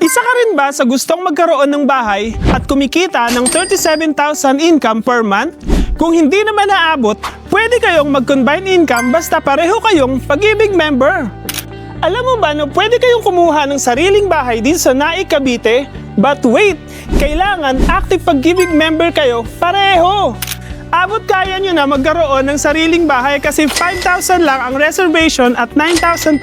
Isa ka rin ba sa gustong magkaroon ng bahay at kumikita ng 37,000 income per month? Kung hindi naman naabot, pwede kayong mag-combine income basta pareho kayong Pag-ibig member. Alam mo ba na pwede kayong kumuha ng sariling bahay din sa Naik, Cavite? But wait, kailangan active Pag-ibig member kayo pareho. Abot kaya nyo na magkaroon ng sariling bahay kasi 5,000 lang ang reservation at 9,500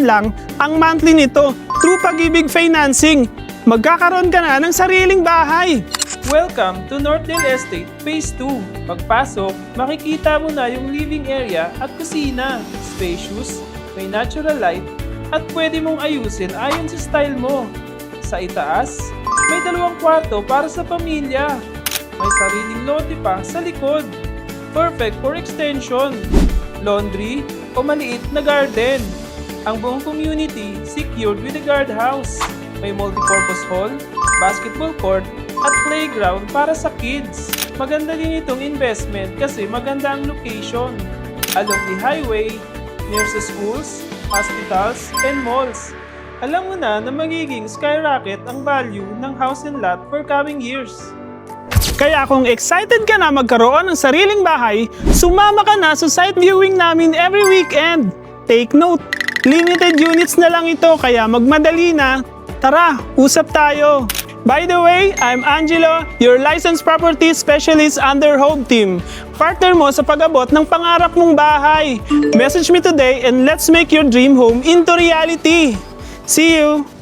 lang ang monthly nito through Pag-ibig Financing. Magkakaroon ka na ng sariling bahay. Welcome to Northdale Estate Phase 2. Pagpasok, makikita mo na yung living area at kusina. Spacious, may natural light, at pwede mong ayusin ayon sa style mo. Sa itaas, may 2 kwarto para sa pamilya. May sariling lote pa sa likod. Perfect for extension, laundry, o maliit na garden. Ang buong community secured with a guardhouse. May multipurpose hall, basketball court, at playground para sa kids. Maganda din itong investment kasi maganda ang location. Along the highway, near sa schools, hospitals, and malls. Alam mo na magiging skyrocket ang value ng house and lot for coming years. Kaya kung excited ka na magkaroon ng sariling bahay, sumama ka na sa site viewing namin every weekend. Take note, limited units na lang ito kaya magmadali na. Tara, usap tayo! By the way, I'm Angelo, your licensed property specialist under Home Team. Partner mo sa pag-abot ng pangarap mong bahay. Message me today and let's make your dream home into reality. See you!